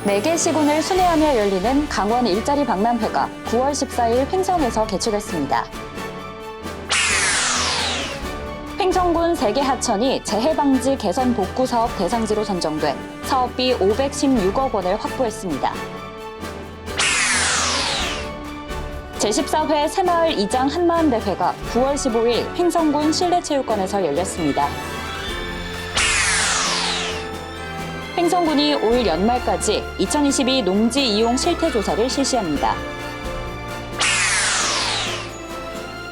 4개 시군을 순회하며 열리는 강원 일자리 박람회가 9월 14일 횡성에서 개최됐습니다. 횡성군 3개 하천이 재해방지 개선 복구 사업 대상지로 선정돼 사업비 516억 원을 확보했습니다. 제14회 새마을 이장 한마음대회가 9월 15일 횡성군 실내체육관에서 열렸습니다. 횡성군이 올 연말까지 2022 농지 이용 실태 조사를 실시합니다.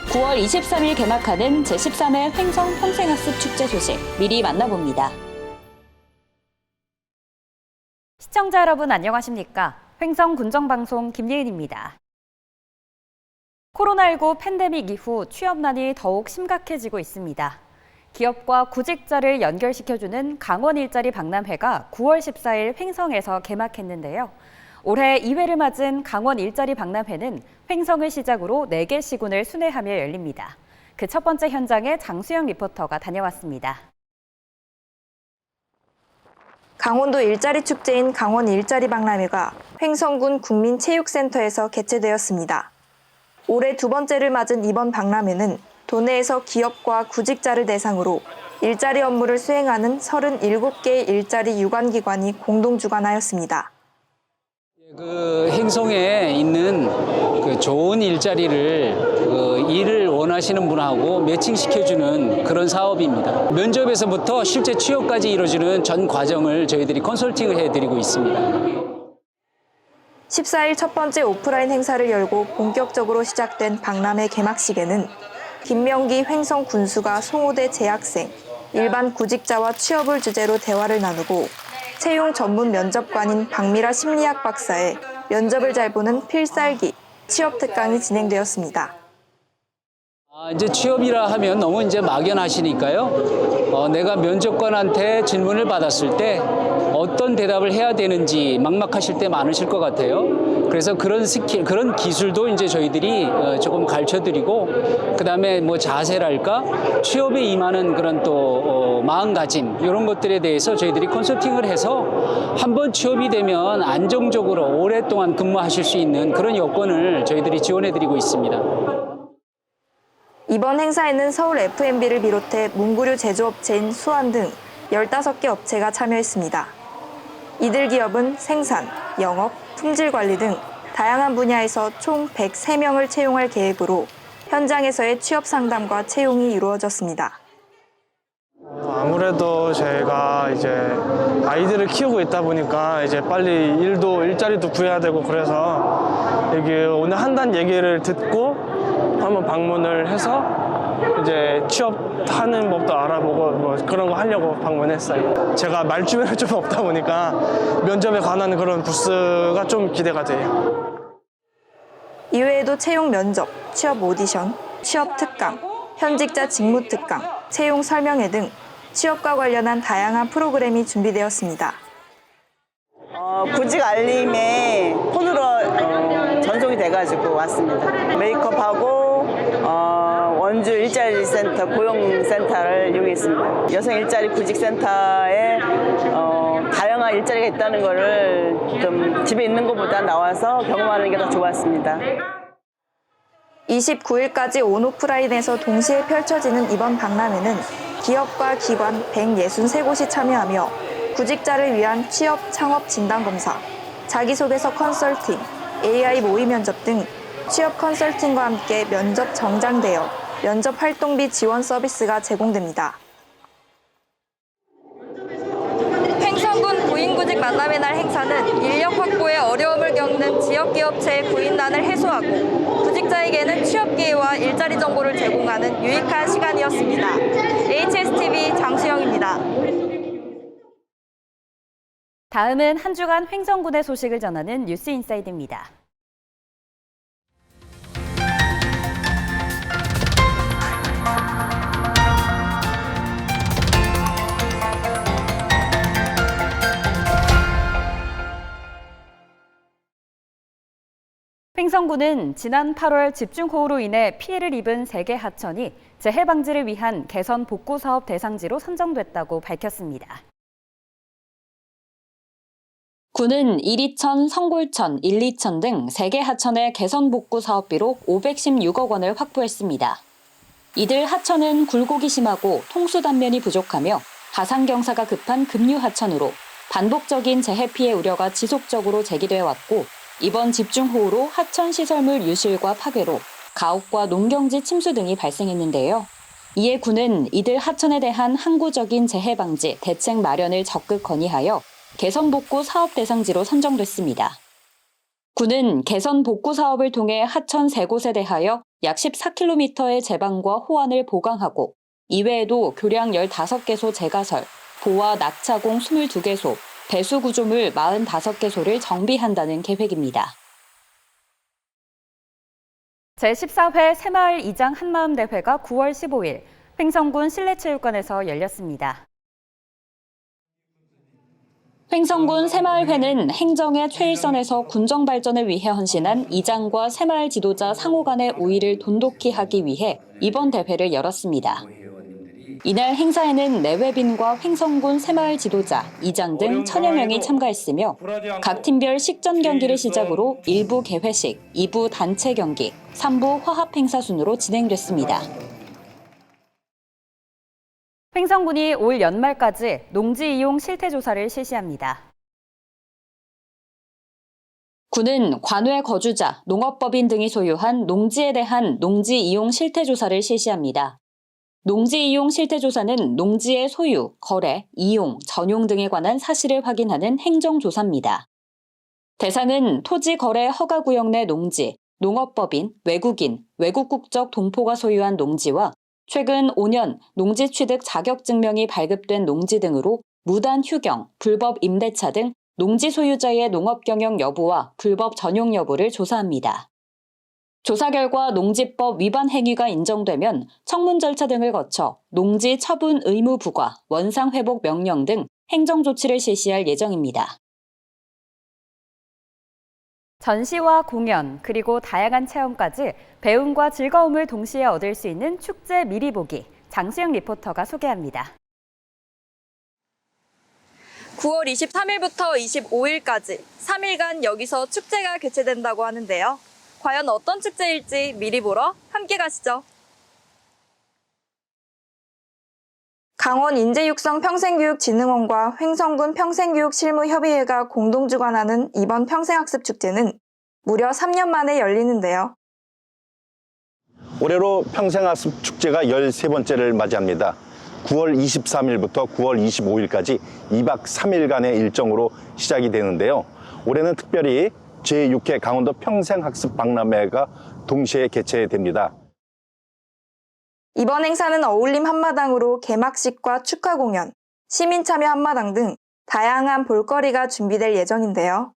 9월 23일 개막하는 제13회 횡성 평생학습 축제 소식 미리 만나봅니다. 시청자 여러분 안녕하십니까? 횡성 군정방송 김예은입니다. 코로나19 팬데믹 이후 취업난이 더욱 심각해지고 있습니다. 기업과 구직자를 연결시켜주는 강원 일자리 박람회가 9월 14일 횡성에서 개막했는데요. 올해 2회를 맞은 강원 일자리 박람회는 횡성을 시작으로 4개 시군을 순회하며 열립니다. 그 첫 번째 현장에 장수영 리포터가 다녀왔습니다. 강원도 일자리 축제인 강원 일자리 박람회가 횡성군 국민체육센터에서 개최되었습니다. 올해 2번째를 맞은 이번 박람회는 도내에서 기업과 구직자를 대상으로 일자리 업무를 수행하는 37개의 일자리 유관기관이 공동 주관하였습니다. 횡성에 있는 좋은 일자리를 일을 원하시는 분하고 매칭시켜주는 그런 사업입니다. 면접에서부터 실제 취업까지 이루어지는 전 과정을 저희들이 컨설팅을 해드리고 있습니다. 14일 첫 번째 오프라인 행사를 열고 본격적으로 시작된 박람회 개막식에는 김명기 횡성 군수가 송호대 재학생, 일반 구직자와 취업을 주제로 대화를 나누고 채용 전문 면접관인 박미라 심리학 박사의 면접을 잘 보는 필살기, 취업 특강이 진행되었습니다. 이제 취업이라 하면 너무 이제 막연하시니까요. 내가 면접관한테 질문을 받았을 때 어떤 대답을 해야 되는지 막막하실 때 많으실 것 같아요. 그래서 그런 스킬, 그런 기술도 이제 저희들이 조금 가르쳐드리고, 그다음에 뭐 자세랄까, 취업에 임하는 그런 또 마음가짐 이런 것들에 대해서 저희들이 컨설팅을 해서 한번 취업이 되면 안정적으로 오랫동안 근무하실 수 있는 그런 여건을 저희들이 지원해드리고 있습니다. 이번 행사에는 서울 F&B를 비롯해 문구류 제조업체인 수완 등 15개 업체가 참여했습니다. 이들 기업은 생산, 영업, 품질관리 등 다양한 분야에서 총 103명을 채용할 계획으로 현장에서의 취업 상담과 채용이 이루어졌습니다. 아무래도 제가 이제 아이들을 키우고 있다 보니까 이제 빨리 일자리도 구해야 되고, 그래서 여기 오늘 한다는 얘기를 듣고 한번 방문을 해서 이제 취업하는 법도 알아보고 뭐 그런 거 하려고 방문했어요. 제가 말주변이 좀 없다 보니까 면접에 관한 그런 부스가 좀 기대가 돼요. 이외에도 채용 면접, 취업 오디션, 취업 특강, 현직자 직무 특강, 채용 설명회 등 취업과 관련한 다양한 프로그램이 준비되었습니다. 구직 알림에 폰으로 전송이 돼가지고 왔습니다. 메이크업하고 원주 일자리 센터 고용센터를 이용했습니다. 여성 일자리 구직센터에 다양한 일자리가 있다는 거를 좀 집에 있는 것보다 나와서 경험하는 게 더 좋았습니다. 29일까지 온오프라인에서 동시에 펼쳐지는 이번 박람회는 기업과 기관 163곳이 참여하며 구직자를 위한 취업 창업 진단검사, 자기소개서 컨설팅, AI 모의 면접 등 취업 컨설팅과 함께 면접 정장 대여, 면접 활동비 지원 서비스가 제공됩니다. 횡성군 구인구직 만남의 날 행사는 인력 확보에 어려움을 겪는 지역기업체의 구인난을 해소하고 구직자에게는 취업 기회와 일자리 정보를 제공하는 유익한 시간이었습니다. HSTV 장수영입니다. 다음은 한 주간 횡성군의 소식을 전하는 뉴스 인사이드입니다. 횡성군은 지난 8월 집중호우로 인해 피해를 입은 3개 하천이 재해 방지를 위한 개선 복구 사업 대상지로 선정됐다고 밝혔습니다. 군은 이리천, 성골천, 일리천 등 3개 하천의 개선 복구 사업비로 516억 원을 확보했습니다. 이들 하천은 굴곡이 심하고 통수 단면이 부족하며 하상 경사가 급한 급류 하천으로 반복적인 재해 피해 우려가 지속적으로 제기돼 왔고 이번 집중호우로 하천 시설물 유실과 파괴로 가옥과 농경지 침수 등이 발생했는데요. 이에 군은 이들 하천에 대한 항구적인 재해 방지 대책 마련을 적극 건의하여 개선 복구 사업 대상지로 선정됐습니다. 군은 개선 복구 사업을 통해 하천 3곳에 대하여 약 14km의 제방과 호환을 보강하고 이외에도 교량 15개소 제가설, 보와 낙차공 22개소, 배수 구조물 45개소를 정비한다는 계획입니다. 제14회 새마을 이장 한마음 대회가 9월 15일 횡성군 실내체육관에서 열렸습니다. 횡성군 새마을회는 행정의 최일선에서 군정 발전을 위해 헌신한 이장과 새마을 지도자 상호 간의 우위를 돈독히 하기 위해 이번 대회를 열었습니다. 이날 행사에는 내외빈과 횡성군 새마을 지도자, 이장 등 1000여 명이 참가했으며 각 팀별 식전 경기를 시작으로 1부 개회식, 2부 단체 경기, 3부 화합 행사 순으로 진행됐습니다. 횡성군이 올 연말까지 농지 이용 실태 조사를 실시합니다. 군은 관외 거주자, 농업법인 등이 소유한 농지에 대한 농지 이용 실태 조사를 실시합니다. 농지 이용 실태 조사는 농지의 소유, 거래, 이용, 전용 등에 관한 사실을 확인하는 행정조사입니다. 대상은 토지 거래 허가 구역 내 농지, 농업법인, 외국인, 외국 국적 동포가 소유한 농지와 최근 5년 농지 취득 자격 증명이 발급된 농지 등으로 무단 휴경, 불법 임대차 등 농지 소유자의 농업 경영 여부와 불법 전용 여부를 조사합니다. 조사 결과 농지법 위반 행위가 인정되면 청문 절차 등을 거쳐 농지 처분 의무 부과, 원상 회복 명령 등 행정 조치를 실시할 예정입니다. 전시와 공연, 그리고 다양한 체험까지 배움과 즐거움을 동시에 얻을 수 있는 축제 미리 보기, 장수영 리포터가 소개합니다. 9월 23일부터 25일까지 3일간 여기서 축제가 개최된다고 하는데요. 과연 어떤 축제일지 미리 보러 함께 가시죠. 강원인재육성평생교육진흥원과 횡성군 평생교육실무협의회가 공동 주관하는 이번 평생학습축제는 무려 3년 만에 열리는데요. 올해로 평생학습축제가 13번째를 맞이합니다. 9월 23일부터 9월 25일까지 2박 3일간의 일정으로 시작이 되는데요. 올해는 특별히 제6회 강원도 평생학습 박람회가 동시에 개최됩니다. 이번 행사는 어울림 한마당으로 개막식과 축하 공연, 시민 참여 한마당 등 다양한 볼거리가 준비될 예정인데요.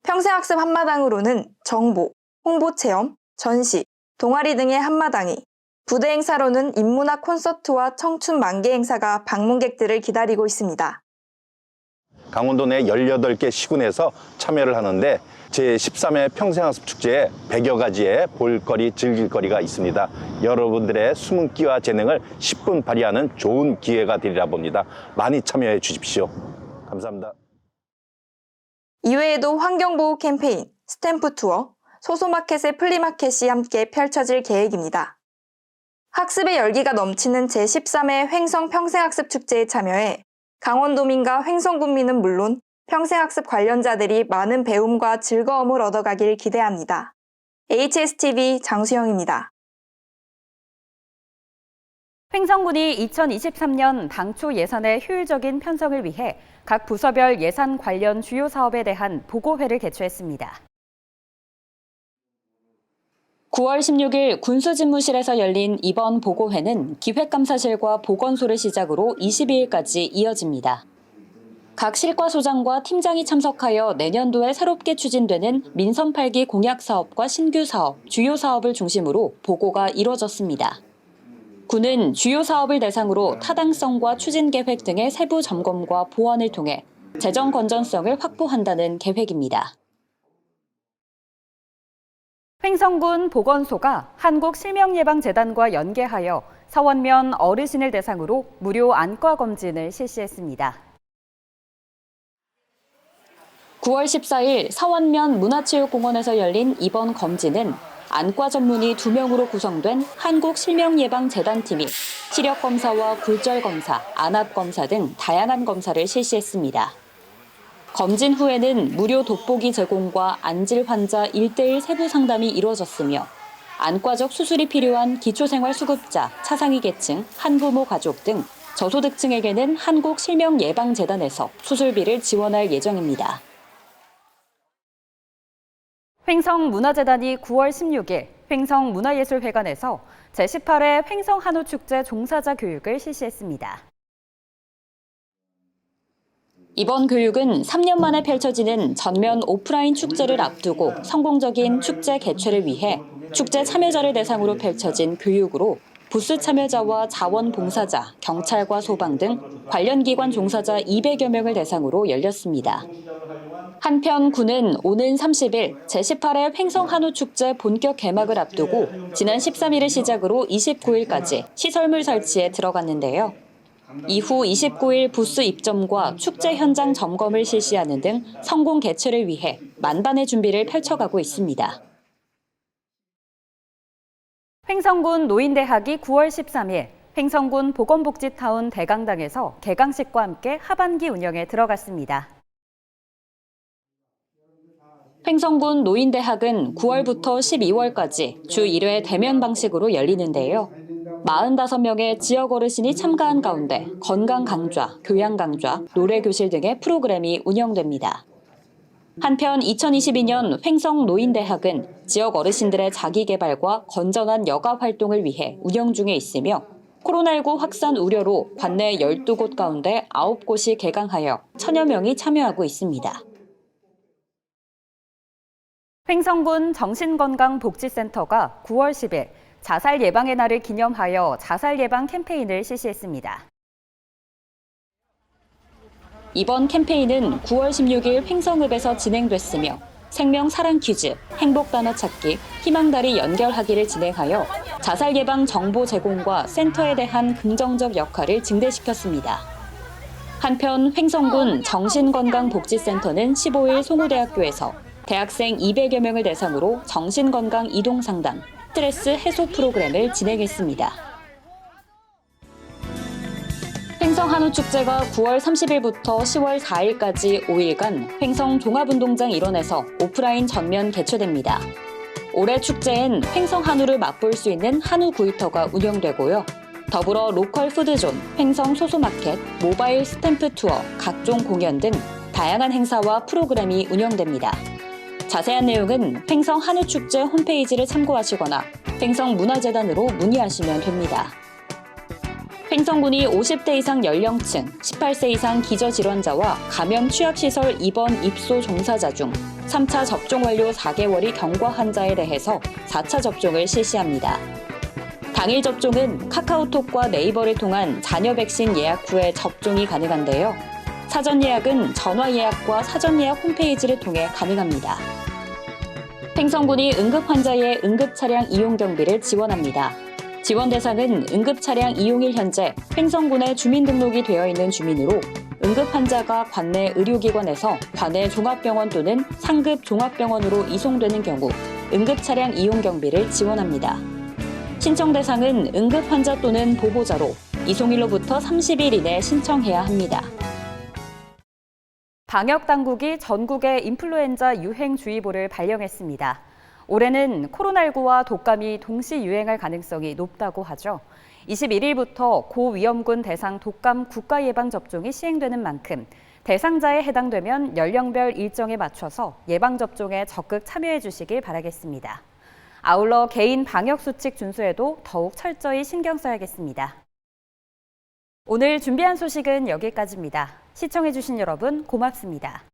평생학습 한마당으로는 정보, 홍보 체험, 전시, 동아리 등의 한마당이, 부대 행사로는 인문학 콘서트와 청춘 만개 행사가 방문객들을 기다리고 있습니다. 강원도 내 18개 시군에서 참여를 하는데 제13회 평생학습축제에 100여 가지의 볼거리, 즐길거리가 있습니다. 여러분들의 숨은 끼와 재능을 10분 발휘하는 좋은 기회가 되리라 봅니다. 많이 참여해 주십시오. 감사합니다. 이외에도 환경보호 캠페인, 스탬프 투어, 소소마켓의 플리마켓이 함께 펼쳐질 계획입니다. 학습의 열기가 넘치는 제13회 횡성 평생학습축제에 참여해 강원도민과 횡성군민은 물론 평생학습 관련자들이 많은 배움과 즐거움을 얻어가길 기대합니다. HSTV 장수영입니다. 횡성군이 2023년 당초 예산의 효율적인 편성을 위해 각 부서별 예산 관련 주요 사업에 대한 보고회를 개최했습니다. 9월 16일 군수집무실에서 열린 이번 보고회는 기획감사실과 보건소를 시작으로 22일까지 이어집니다. 각 실과소장과 팀장이 참석하여 내년도에 새롭게 추진되는 민선 8기 공약 사업과 신규 사업, 주요 사업을 중심으로 보고가 이뤄졌습니다. 군은 주요 사업을 대상으로 타당성과 추진 계획 등의 세부 점검과 보완을 통해 재정 건전성을 확보한다는 계획입니다. 횡성군 보건소가 한국실명예방재단과 연계하여 서원면 어르신을 대상으로 무료 안과 검진을 실시했습니다. 9월 14일 서원면 문화체육공원에서 열린 이번 검진은 안과 전문의 2명으로 구성된 한국실명예방재단팀이 시력검사와 굴절검사, 안압검사 등 다양한 검사를 실시했습니다. 검진 후에는 무료 돋보기 제공과 안질 환자 1:1 세부 상담이 이루어졌으며 안과적 수술이 필요한 기초생활수급자, 차상위 계층, 한부모 가족 등 저소득층에게는 한국실명예방재단에서 수술비를 지원할 예정입니다. 횡성문화재단이 9월 16일 횡성문화예술회관에서 제18회 횡성한우축제 종사자 교육을 실시했습니다. 이번 교육은 3년 만에 펼쳐지는 전면 오프라인 축제를 앞두고 성공적인 축제 개최를 위해 축제 참여자를 대상으로 펼쳐진 교육으로 부스 참여자와 자원봉사자, 경찰과 소방 등 관련 기관 종사자 200여 명을 대상으로 열렸습니다. 한편 군은 오는 30일 제18회 횡성한우축제 본격 개막을 앞두고 지난 13일을 시작으로 29일까지 시설물 설치에 들어갔는데요. 이후 29일 부스 입점과 축제 현장 점검을 실시하는 등 성공 개최를 위해 만반의 준비를 펼쳐가고 있습니다. 횡성군 노인대학이 9월 13일 횡성군 보건복지타운 대강당에서 개강식과 함께 하반기 운영에 들어갔습니다. 횡성군 노인대학은 9월부터 12월까지 주 1회 대면 방식으로 열리는데요. 45명의 지역 어르신이 참가한 가운데 건강 강좌, 교양 강좌, 노래 교실 등의 프로그램이 운영됩니다. 한편 2022년 횡성 노인대학은 지역 어르신들의 자기개발과 건전한 여가 활동을 위해 운영 중에 있으며 코로나19 확산 우려로 관내 12곳 가운데 9곳이 개강하여 1000여 명이 참여하고 있습니다. 횡성군 정신건강복지센터가 9월 10일 자살 예방의 날을 기념하여 자살 예방 캠페인을 실시했습니다. 이번 캠페인은 9월 16일 횡성읍에서 진행됐으며 생명 사랑 퀴즈, 행복 단어 찾기, 희망다리 연결하기를 진행하여 자살 예방 정보 제공과 센터에 대한 긍정적 역할을 증대시켰습니다. 한편 횡성군 정신건강복지센터는 15일 송우대학교에서 대학생 200여 명을 대상으로 정신건강 이동상담, 스트레스 해소 프로그램을 진행했습니다. 횡성한우축제가 9월 30일부터 10월 4일까지 5일간 횡성 종합운동장 일원에서 오프라인 전면 개최됩니다. 올해 축제엔 횡성한우를 맛볼 수 있는 한우 구이터가 운영되고요. 더불어 로컬 푸드존, 횡성 소소마켓, 모바일 스탬프 투어, 각종 공연 등 다양한 행사와 프로그램이 운영됩니다. 자세한 내용은 횡성 한우축제 홈페이지를 참고하시거나 횡성문화재단으로 문의하시면 됩니다. 횡성군이 50대 이상 연령층, 18세 이상 기저질환자와 감염 취합시설 입원 입소 종사자 중 3차 접종 완료 4개월이 경과 환자에 대해서 4차 접종을 실시합니다. 당일 접종은 카카오톡과 네이버를 통한 자녀 백신 예약 후에 접종이 가능한데요. 사전 예약은 전화 예약과 사전 예약 홈페이지를 통해 가능합니다. 횡성군이 응급 환자의 응급 차량 이용 경비를 지원합니다. 지원 대상은 응급 차량 이용일 현재 횡성군에 주민등록이 되어 있는 주민으로 응급 환자가 관내 의료기관에서 관내 종합병원 또는 상급 종합병원으로 이송되는 경우 응급 차량 이용 경비를 지원합니다. 신청 대상은 응급 환자 또는 보호자로 이송일로부터 30일 이내 신청해야 합니다. 방역당국이 전국에 인플루엔자 유행주의보를 발령했습니다. 올해는 코로나19와 독감이 동시 유행할 가능성이 높다고 하죠. 21일부터 고위험군 대상 독감 국가예방접종이 시행되는 만큼 대상자에 해당되면 연령별 일정에 맞춰서 예방접종에 적극 참여해 주시길 바라겠습니다. 아울러 개인 방역수칙 준수에도 더욱 철저히 신경 써야겠습니다. 오늘 준비한 소식은 여기까지입니다. 시청해주신 여러분 고맙습니다.